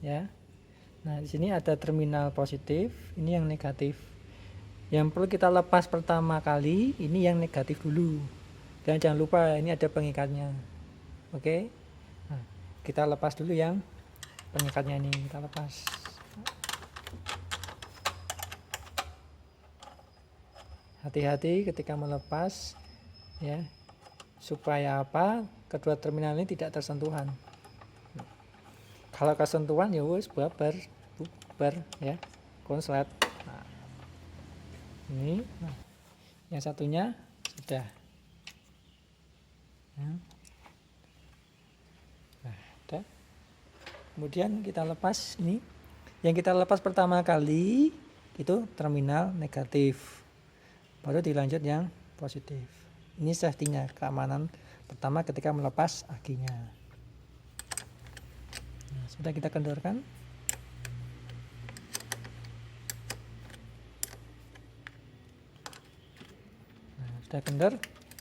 ya. Nah, di sini ada terminal positif, ini yang negatif. Yang perlu kita lepas pertama kali ini yang negatif dulu. Dan jangan lupa ini ada pengikatnya. Oke. Nah, kita lepas dulu yang pengikatnya ini, kita lepas. Hati-hati ketika melepas ya. Supaya apa? Kedua terminal ini tidak tersentuhan. Kalau kesentuhan ya wis bubar ya. Konslet. Nah, ini yang satunya sudah. Nah, udah. Kemudian kita lepas ini. Yang kita lepas pertama kali itu terminal negatif. Baru dilanjut yang positif. Ini safety-nya, keamanan pertama ketika melepas akinya. Nah, sudah kita kendorkan. Nah, sudah kendor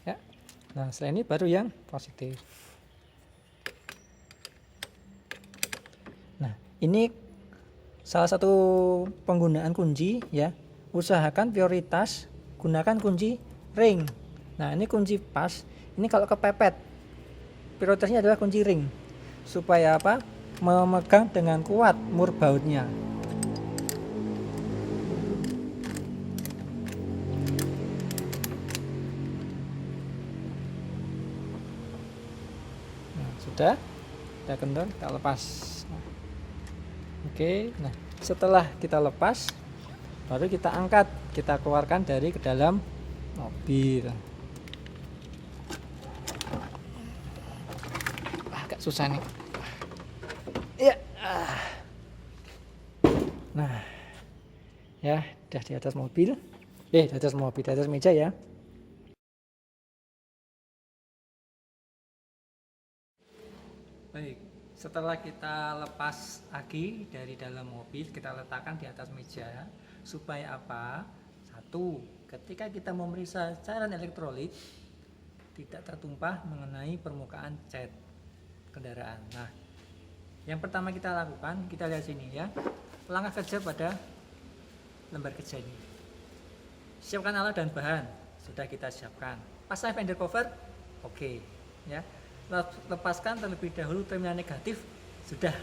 ya. Nah, setelah ini baru yang positif. Nah, ini salah satu penggunaan kunci ya. Usahakan prioritas gunakan kunci ring. Nah, ini kunci pas. Ini kalau kepepet, prioritasnya adalah kunci ring. Supaya apa? Memegang dengan kuat mur bautnya. Nah, sudah kendor, kita lepas. Oke, nah setelah kita lepas, baru kita angkat, kita keluarkan dari ke dalam mobil. Agak susah nih. Ya. Nah, ya udah di atas mobil. Di atas mobil, di atas meja ya. Baik, setelah kita lepas aki dari dalam mobil, kita letakkan di atas meja. Supaya apa? Satu, ketika kita memeriksa cairan elektrolit tidak tertumpah mengenai permukaan cat kendaraan. Nah, yang pertama kita lakukan, kita lihat sini ya. Langkah kerja pada lembar kerja ini. Siapkan alat dan bahan, sudah kita siapkan. Pasang fender cover, oke, ya. Lepaskan terlebih dahulu terminal negatif, sudah.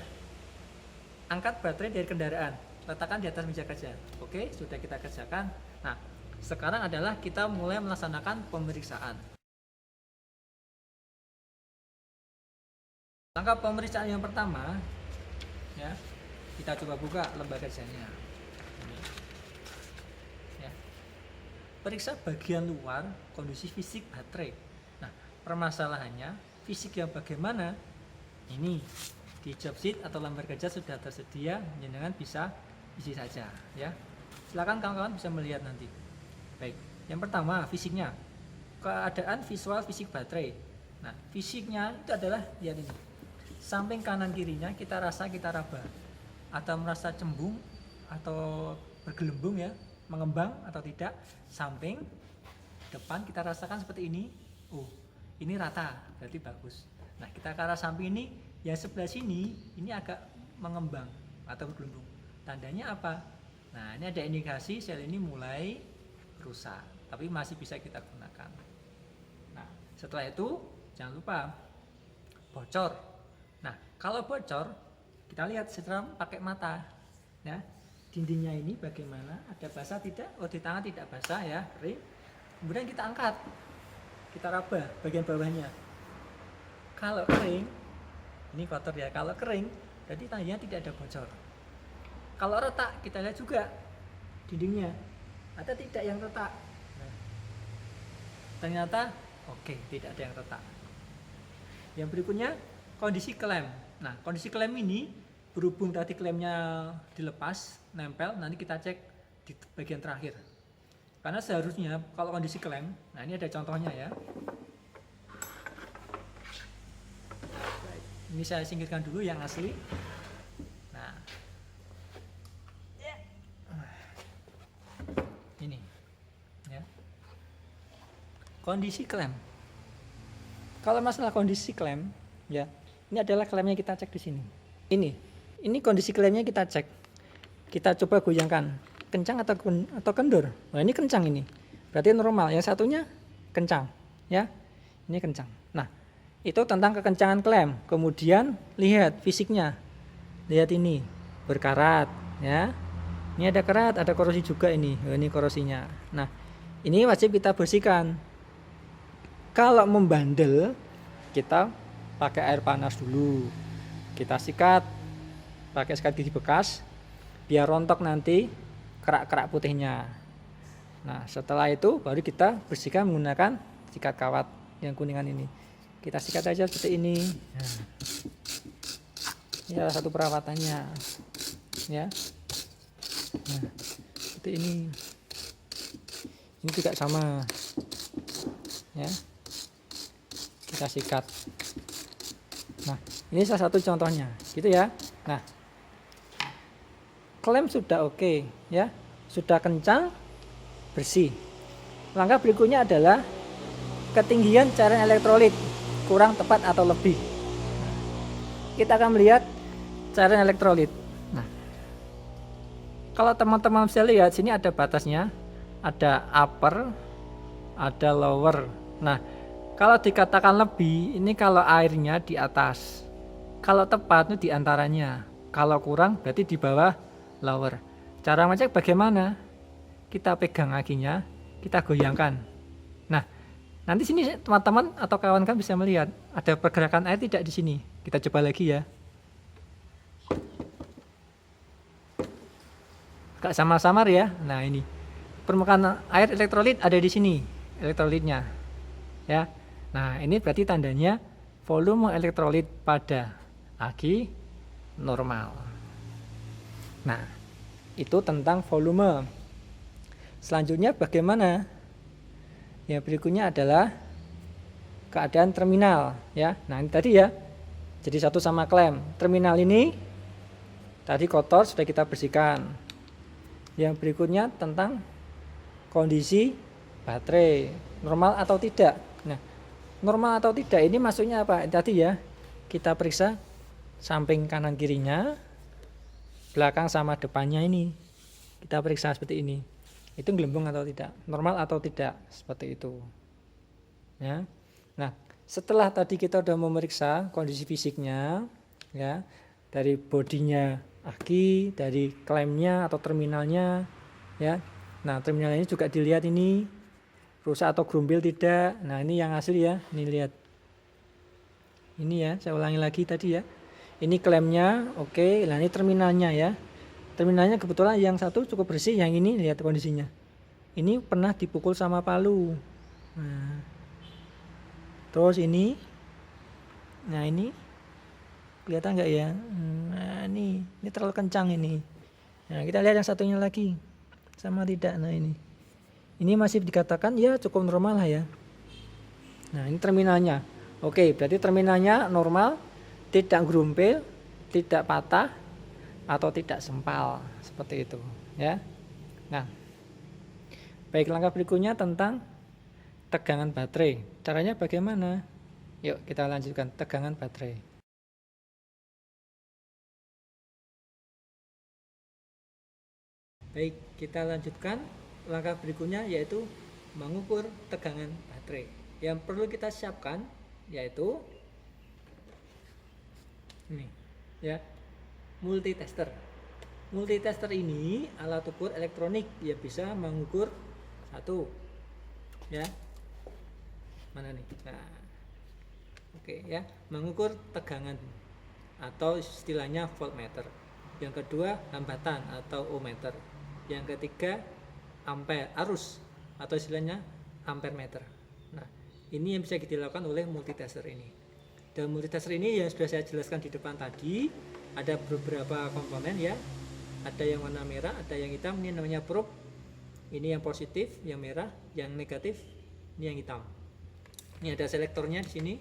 Angkat baterai dari kendaraan, letakkan di atas meja kerja. Oke, sudah kita kerjakan. Nah, sekarang adalah kita mulai melaksanakan pemeriksaan. Langkah pemeriksaan yang pertama, ya, kita coba buka lembar kerjanya. Ya. Periksa bagian luar kondisi fisik baterai. Nah, permasalahannya fisik yang bagaimana? Ini di job sheet atau lembar kerja sudah tersedia, jenengan bisa isi saja ya. Silakan kawan-kawan bisa melihat nanti. Baik, yang pertama fisiknya, keadaan visual fisik baterai. Nah, fisiknya itu adalah lihat ini, samping kanan kirinya kita rasa, kita raba, atau merasa cembung atau bergelembung ya, mengembang atau tidak. Samping depan kita rasakan seperti ini. Oh, ini rata, berarti bagus. Nah, kita ke arah samping ini, yang sebelah sini ini agak mengembang atau bergelembung. Tandanya apa? Nah, ini ada indikasi sel ini mulai rusak, tapi masih bisa kita gunakan. Nah, setelah itu jangan lupa bocor. Nah, kalau bocor kita lihat secara pakai mata ya. Dindingnya ini bagaimana? Ada basah tidak? Oh, di tangan tidak basah ya, kering. Kemudian kita angkat, kita raba bagian bawahnya. Kalau kering, ini kotor ya. Kalau kering, berarti tandanya tidak ada bocor. Kalau retak, kita lihat juga dindingnya ada tidak yang retak. Nah, ternyata oke, tidak ada yang retak. Yang berikutnya kondisi klem. Nah, kondisi klem ini berhubung tadi klemnya dilepas, nempel, nanti kita cek di bagian terakhir. Karena seharusnya kalau kondisi klem, nah ini ada contohnya ya. Ini saya singkirkan dulu yang asli. Nah, ini ya. Kondisi klem. Kalau masalah kondisi klem ya, ini adalah klemnya kita cek di sini. ini kondisi klaimnya kita cek. Kita coba goyangkan, kencang atau kendur. Nah, ini kencang ini. Berarti normal. Yang satunya kencang, ya. Ini kencang. Nah, itu tentang kekencangan klem. Kemudian lihat fisiknya. Lihat ini, berkarat, ya. Ini ada karat, ada korosi juga ini. Ini korosinya. Nah, ini wajib kita bersihkan. Kalau membandel, kita pakai air panas dulu. Kita sikat, pakai sikat gigi bekas, biar rontok nanti kerak-kerak putihnya. Nah, setelah itu baru kita bersihkan menggunakan sikat kawat yang kuningan ini. Kita sikat aja seperti ini. Nah, ini adalah satu perawatannya, ya. Nah, seperti ini. Ini juga sama, ya. Kita sikat. Nah, ini salah satu contohnya, gitu ya. Nah, klem sudah oke, ya, sudah kencang, bersih. Langkah berikutnya adalah ketinggian cairan elektrolit kurang tepat atau lebih. Kita akan melihat cairan elektrolit. Nah, kalau teman-teman bisa lihat sini ada batasnya, ada upper, ada lower. Nah, kalau dikatakan lebih, ini kalau airnya di atas. Kalau tepat itu di antaranya. Kalau kurang berarti di bawah, lower. Cara ngecek bagaimana? Kita pegang akinya, kita goyangkan. Nah, nanti sini teman-teman atau kawan kan bisa melihat ada pergerakan air tidak di sini. Kita coba lagi ya. Agak samar-samar ya. Nah, ini permukaan air elektrolit ada di sini, elektrolitnya, ya. Nah, ini berarti tandanya volume elektrolit pada aki normal. Nah, itu tentang volume. Selanjutnya bagaimana? Yang berikutnya adalah keadaan terminal, ya. Nah, ini tadi ya. Jadi satu sama klem. Terminal ini tadi kotor sudah kita bersihkan. Yang berikutnya tentang kondisi baterai, normal atau tidak. Nah, normal atau tidak ini maksudnya apa? Tadi ya, kita periksa samping kanan kirinya, belakang sama depannya ini. Kita periksa seperti ini. Itu gelembung atau tidak, normal atau tidak, seperti itu. Ya. Nah, setelah tadi kita sudah memeriksa kondisi fisiknya, ya, dari bodinya aki, dari klemnya atau terminalnya, ya. Nah, terminal ini juga dilihat ini rusak atau grumbil tidak. Nah, ini yang asli ya, ini lihat. Ini ya, saya ulangi lagi tadi ya. Ini klemnya, oke. Nah, ini terminalnya ya. Terminalnya kebetulan yang satu cukup bersih, yang ini lihat kondisinya. Ini pernah dipukul sama palu. Nah, terus ini, nah ini kelihatan nggak ya? Nah, ini terlalu kencang ini. Nah, kita lihat yang satunya lagi, sama tidak? Nah, ini masih dikatakan ya cukup normal lah ya. Nah, ini terminalnya. Oke, berarti terminalnya normal, tidak gerumpil, tidak patah, atau tidak sempal, seperti itu ya. Nah, baik, langkah berikutnya tentang tegangan baterai. Caranya bagaimana? Yuk kita lanjutkan tegangan baterai. Baik, kita lanjutkan langkah berikutnya yaitu mengukur tegangan baterai. Yang perlu kita siapkan yaitu ini ya, multitester. Multitester ini alat ukur elektronik yang bisa mengukur satu ya. Mana nih? Nah, oke ya, mengukur tegangan atau istilahnya voltmeter. Yang kedua hambatan atau ohmmeter. Yang ketiga ampere, arus atau istilahnya ampermeter. Nah, ini yang bisa dilakukan oleh multitester ini. Dan multitester ini yang sudah saya jelaskan di depan tadi, ada beberapa komponen ya. Ada yang warna merah, ada yang hitam, ini namanya probe. Ini yang positif, yang merah, yang negatif, ini yang hitam. Ini ada selektornya di sini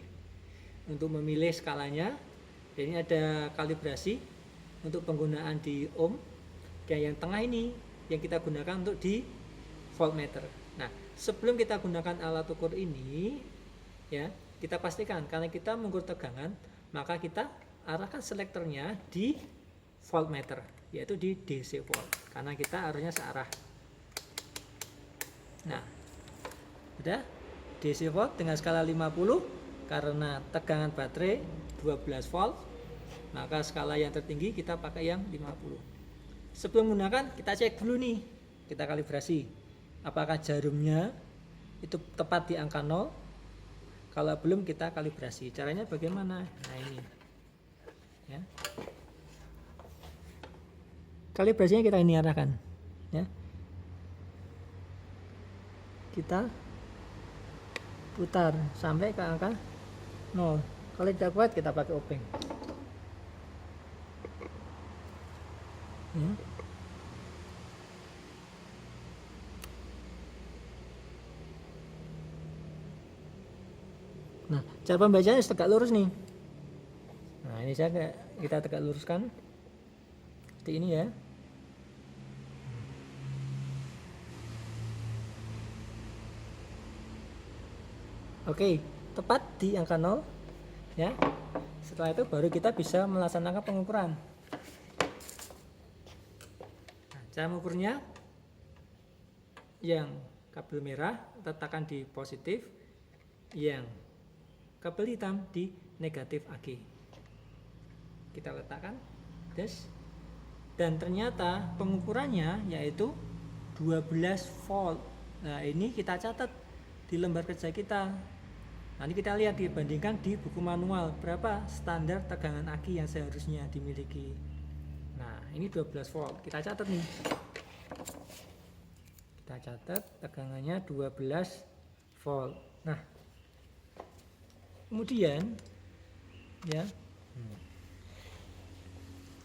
untuk memilih skalanya. Dan ini ada kalibrasi untuk penggunaan di ohm. Dan yang tengah ini yang kita gunakan untuk di voltmeter. Nah, sebelum kita gunakan alat ukur ini, ya, kita pastikan karena kita mengukur tegangan, maka kita arahkan selektornya di voltmeter, yaitu di DC volt, karena kita arahnya searah. Nah, udah DC volt dengan skala 50 karena tegangan baterai 12 volt, maka skala yang tertinggi kita pakai yang 50. Sebelum menggunakan kita cek dulu nih, kita kalibrasi apakah jarumnya itu tepat di angka 0. Kalau belum, kita kalibrasi. Caranya bagaimana? Nah, ini ya. Kalibrasinya kita ini arahkan ya. Kita putar sampai ke angka 0. Kalau tidak kuat, kita pakai obeng ya. Nah, cara pembacanya tegak lurus nih. Nah, ini kita tegak luruskan seperti ini ya. Oke, tepat di angka 0 ya. Setelah itu baru kita bisa melaksanakan pengukuran. Nah, cara mengukurnya, yang kabel merah letakkan di positif, yang kabel hitam di negatif AG. Kita letakkan dan ternyata pengukurannya yaitu 12 volt. Nah, ini kita catat di lembar kerja kita. Nanti kita lihat dibandingkan di buku manual berapa standar tegangan aki yang seharusnya dimiliki. Nah, ini 12 volt. Kita catat nih. Kita catat tegangannya 12 volt. Nah, kemudian ya,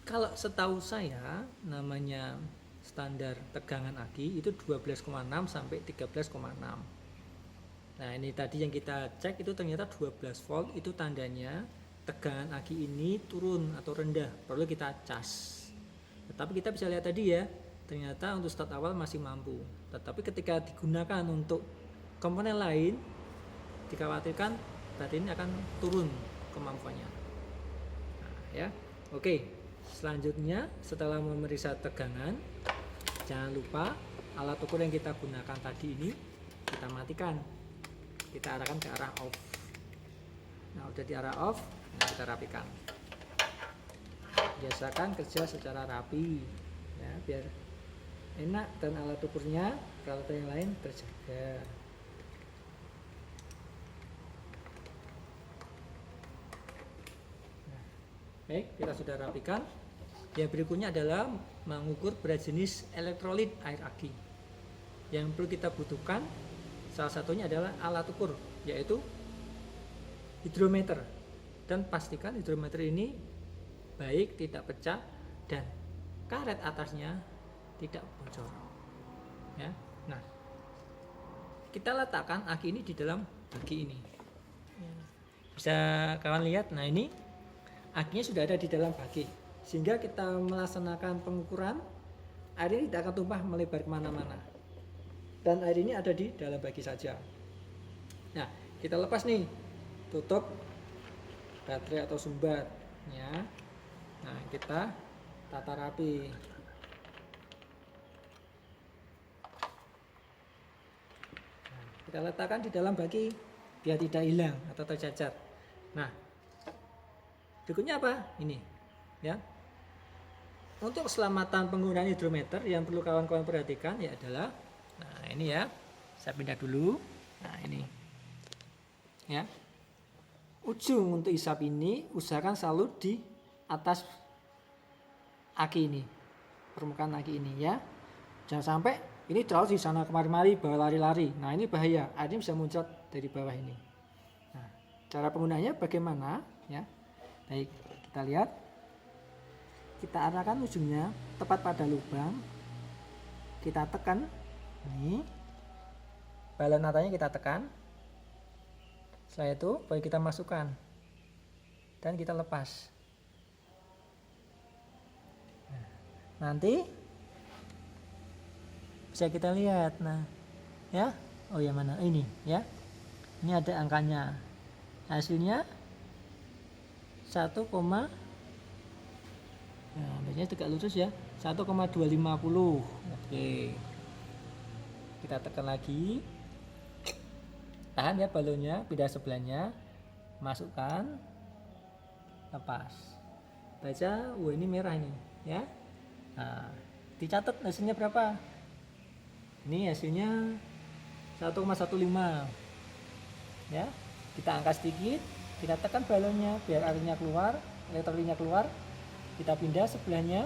kalau setahu saya namanya standar tegangan aki itu 12,6 sampai 13,6. Nah, ini tadi yang kita cek itu ternyata 12 volt, itu tandanya tegangan aki ini turun atau rendah, perlu kita cas. Tetapi kita bisa lihat tadi ya, ternyata untuk start awal masih mampu. Tetapi ketika digunakan untuk komponen lain, dikhawatirkan baterai ini akan turun kemampuannya. Nah, ya. Oke, selanjutnya setelah memeriksa tegangan, jangan lupa alat ukur yang kita gunakan tadi ini kita matikan. Kita arahkan ke arah off. Nah, udah di arah off, nah kita rapikan. Biasakan kerja secara rapi ya, biar enak dan alat ukurnya peralatan yang lain terjaga. Nah, baik, kita sudah rapikan. Yang berikutnya adalah mengukur berat jenis elektrolit air aki. Yang perlu kita butuhkan salah satunya adalah alat ukur, yaitu hidrometer. Dan pastikan hidrometer ini baik, tidak pecah, dan karet atasnya tidak bocor. Ya. Nah, kita letakkan aki ini di dalam bagi ini. Bisa kawan lihat, nah ini akinya sudah ada di dalam bagi. Sehingga kita melaksanakan pengukuran, air ini tidak akan tumpah melebar kemana-mana. Dan air ini ada di dalam bagi saja. Nah, kita lepas nih, tutup baterai atau sumbat ya. Nah, kita tata rapi. Nah, kita letakkan di dalam bagi biar tidak hilang atau tercacat. Nah, berikutnya apa? Ini ya. Untuk keselamatan penggunaan hidrometer yang perlu kawan-kawan perhatikan ya adalah, nah ini ya, saya pindah dulu. Nah ini ya, ujung untuk isap ini usahakan selalu di atas aki ini, permukaan aki ini ya. Jangan sampai ini terlalu di sana kemari-mari, bawa lari-lari. Nah ini bahaya, airnya bisa muncrat dari bawah ini. Nah, cara penggunaannya bagaimana ya? Baik, kita lihat. Kita arahkan ujungnya tepat pada lubang. Kita tekan ini, balon matanya kita tekan. Setelah itu baru kita masukkan dan kita lepas. Nah, nanti bisa kita lihat. Nah ya, oh ya mana ini ya, ini ada angkanya, hasilnya 1, Nah, biasanya tegak lurus ya, 1,250. Oke, kita tekan lagi, tahan ya balonnya, pindah sebelahnya, masukkan, lepas. Baca, ini merah ini ya. Nah, dicatat hasilnya berapa. Ini hasilnya 1,15 ya. Kita angkat sedikit, kita tekan balonnya biar airnya keluar, elektrolitnya keluar, kita pindah sebelahnya,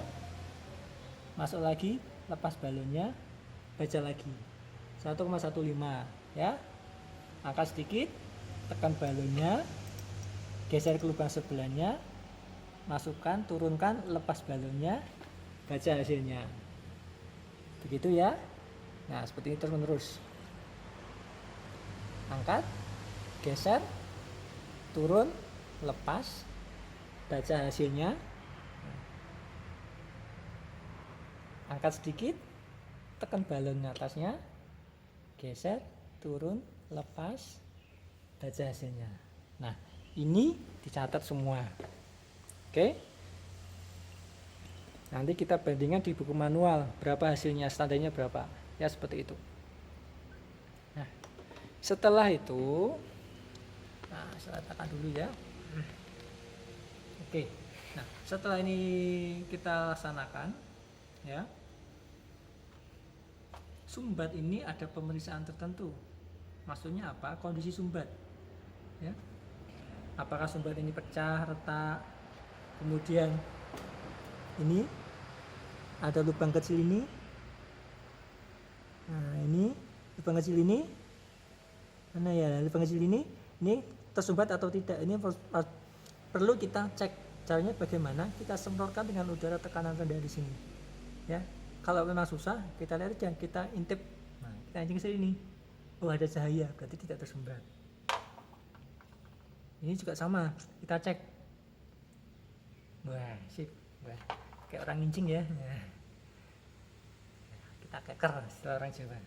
masuk lagi, lepas balonnya, baca lagi 1,15 ya. Angkat sedikit, tekan balonnya, geser ke lubang sebelahnya, masukkan, turunkan, lepas balonnya, baca hasilnya. Begitu ya. Nah, seperti ini terus menerus. Angkat, geser, turun, lepas, baca hasilnya. Angkat sedikit, tekan balon atasnya, geser, turun, lepas, baca hasilnya. Nah, ini dicatat semua. Oke. Nanti kita bandingkan di buku manual berapa hasilnya, standarnya berapa. Ya, seperti itu. Nah, setelah itu, nah, saya tekan dulu ya. Oke. Nah, setelah ini kita laksanakan ya. Sumbat ini ada pemeriksaan tertentu. Maksudnya apa? Kondisi sumbat. Ya. Apakah sumbat ini pecah, retak, kemudian ini ada lubang kecil ini. Nah, ini lubang kecil ini. Mana ya lubang kecil ini tersumbat atau tidak. Ini perlu kita cek. Caranya bagaimana? Kita semprotkan dengan udara tekanan rendah di sini. Ya. Kalau memang susah, kita lihat aja, kita intip. Nah, kita anjing ke sini. Oh, ada cahaya, berarti tidak tersumbat. Ini juga sama, kita cek. Wah, sip. Wah, kayak orang ngincing ya. Nah, kita keker istilah orang Jawa.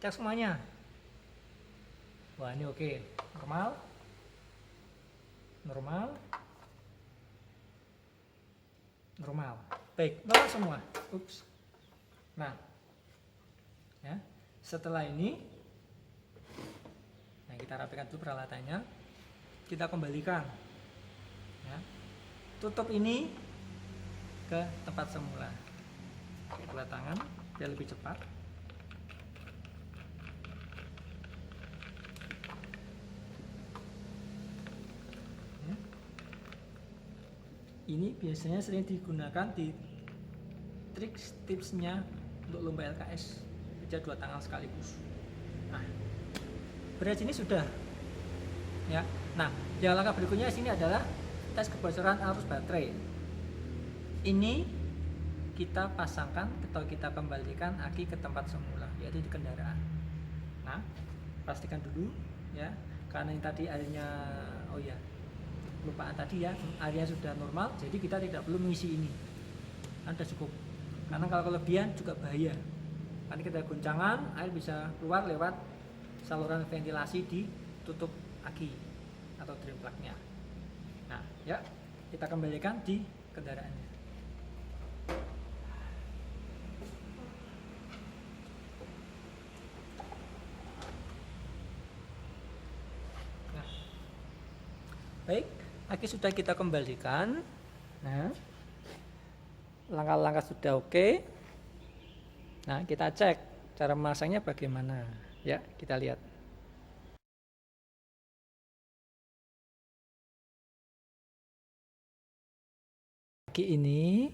Cek semuanya. Wah, ini oke. Normal. Baik, normal semua. Ups. Nah, ya, setelah ini, nah kita rapikan dulu peralatannya. Kita kembalikan. Ya, tutup ini ke tempat semula. Pakai dua tangan biar lebih cepat. Ya. Ini biasanya sering digunakan di tipsnya untuk lomba LKS, kerja dua tangan sekaligus. Nah, beres ini sudah. Ya. Nah, yang langkah berikutnya sini adalah tes kebocoran arus baterai. Ini kita pasangkan atau kita kembalikan aki ke tempat semula, yaitu di kendaraan. Nah, pastikan dulu ya, karena yang tadi airnya, oh ya, lupaan tadi ya, airnya sudah normal, jadi kita tidak perlu mengisi ini. Anda cukup. Karena kalau kelebihan juga bahaya. Nanti kita goncangan, air bisa keluar lewat saluran ventilasi di tutup aki atau drain plug-nya. Nah, ya, kita kembalikan di kendaraannya. Nah, baik, aki sudah kita kembalikan. Nah, langkah-langkah sudah oke. Nah, kita cek cara memasangnya bagaimana. Ya, kita lihat. Aki ini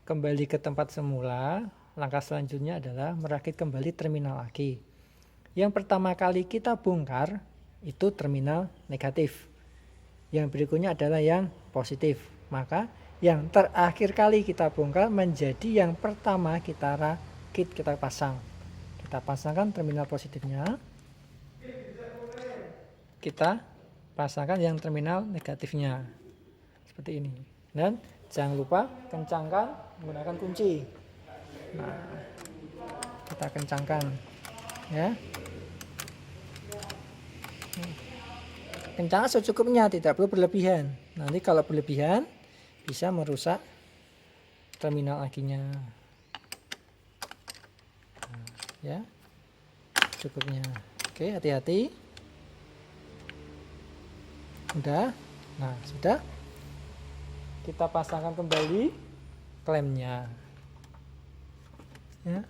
kembali ke tempat semula. Langkah selanjutnya adalah merakit kembali terminal aki. Yang pertama kali kita bongkar itu terminal negatif. Yang berikutnya adalah yang positif. Maka yang terakhir kali kita bongkar menjadi yang pertama kita rakit, kita pasang. Kita pasangkan terminal positifnya. Kita pasangkan yang terminal negatifnya. Seperti ini. Dan jangan lupa kencangkan menggunakan kunci. Nah, kita kencangkan ya. Kencangkan secukupnya, tidak perlu berlebihan. Nanti kalau berlebihan bisa merusak terminal akinya. Nah, ya, cukupnya. Oke, hati-hati. Udah. Nah, sudah. Kita pasangkan kembali klemnya. Ya.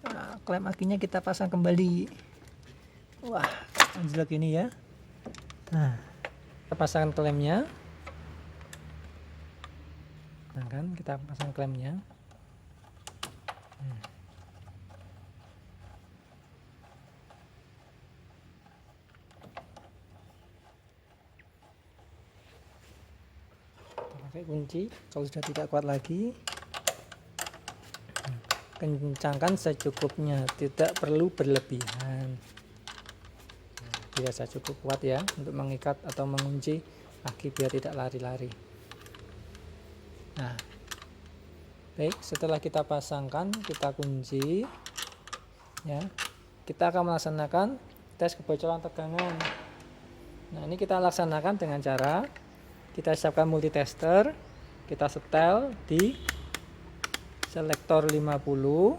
Nah, klem akinya kita pasang kembali. Wah, anjlok ini ya. Nah, kita pasangkan klemnya. Nah kan, kita pasang klemnya. Pakai kunci. Kalau sudah tidak kuat lagi, kencangkan secukupnya, tidak perlu berlebihan. Biasa cukup kuat ya untuk mengikat atau mengunci aki biar tidak lari-lari. Nah, baik, setelah kita pasangkan, kita kunci ya. Kita akan melaksanakan tes kebocoran tegangan. Nah, ini kita laksanakan dengan cara kita siapkan multitester, kita setel di selektor 50,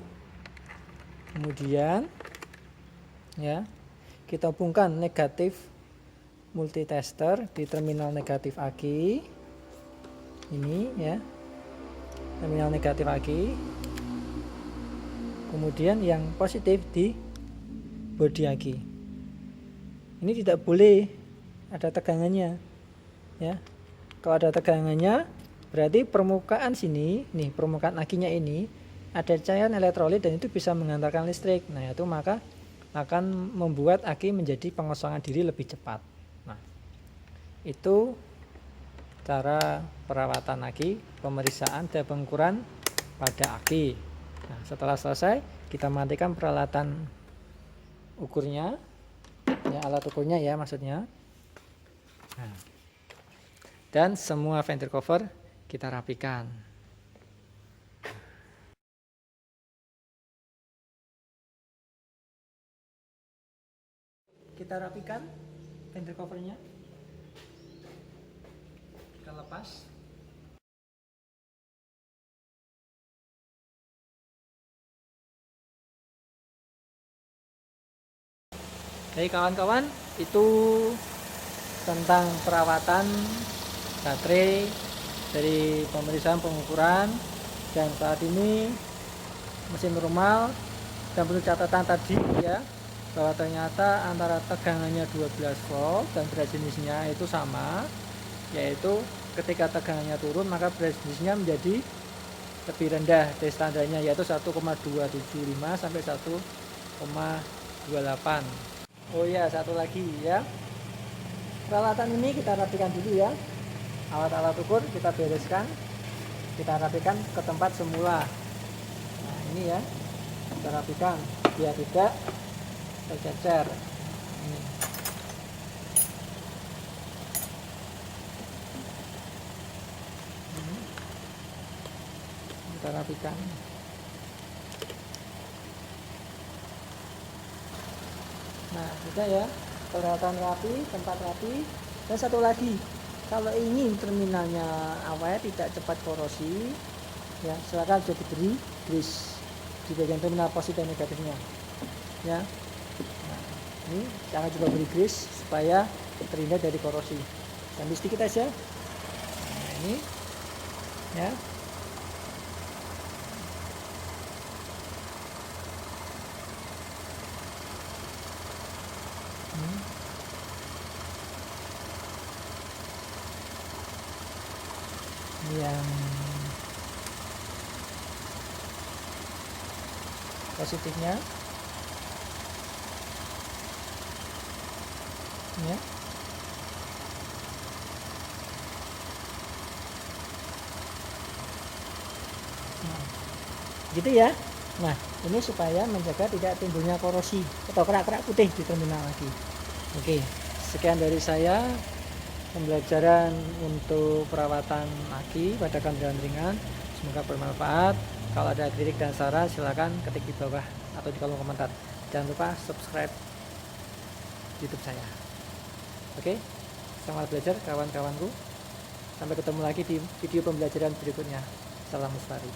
kemudian ya kita hubungkan negatif multitester di terminal negatif aki ini ya, terminal negatif aki, kemudian yang positif di bodi aki. Ini tidak boleh ada tegangannya ya. Kalau ada tegangannya berarti permukaan sini, nih permukaan akinya ini ada cairan elektrolit dan itu bisa mengantarkan listrik. Nah, itu maka akan membuat aki menjadi pengosongan diri lebih cepat. Nah, itu cara perawatan aki, pemeriksaan dan pengukuran pada aki. Nah, setelah selesai kita matikan peralatan ukurnya, ya alat ukurnya ya maksudnya. Nah, dan semua ventil cover kita rapikan. Kita rapikan ventil covernya. Kita lepas. Jadi kawan-kawan, itu tentang perawatan baterai dari pemeriksaan pengukuran, dan saat ini mesin normal, dan perlu catatan tadi ya bahwa ternyata antara tegangannya 12 volt dan berat jenisnya itu sama, yaitu ketika tegangannya turun maka berat jenisnya menjadi lebih rendah dari standarnya, yaitu 1,275 sampai 1,28. Oh ya, satu lagi ya, peralatan ini kita rapikan dulu ya. Alat-alat ukur kita bereskan, kita rapikan ke tempat semula. Nah, ini ya, kita rapikan biar tidak tercecer. Ini. Kita rapikan. Nah, sudah ya, peralatan rapi, tempat rapi. Dan satu lagi, kalau ingin terminalnya awet tidak cepat korosi, ya silakan sudah diberi grease di bagian terminal positif dan negatifnya. Ya, nah, ini jangan coba beri grease supaya terhindar dari korosi. Sambil sedikit aja. Nah, ini, ya. Yang positifnya ya. Nah, gitu ya. Nah, ini supaya menjaga tidak timbulnya korosi atau kerak-kerak putih di terminal lagi. Oke, sekian dari saya pembelajaran untuk perawatan aki pada kendaraan ringan. Semoga bermanfaat. Kalau ada kritik dan saran silakan ketik di bawah atau di kolom komentar. Jangan lupa subscribe YouTube saya. Oke, selamat belajar kawan-kawanku. Sampai ketemu lagi di video pembelajaran berikutnya. Salam lestari.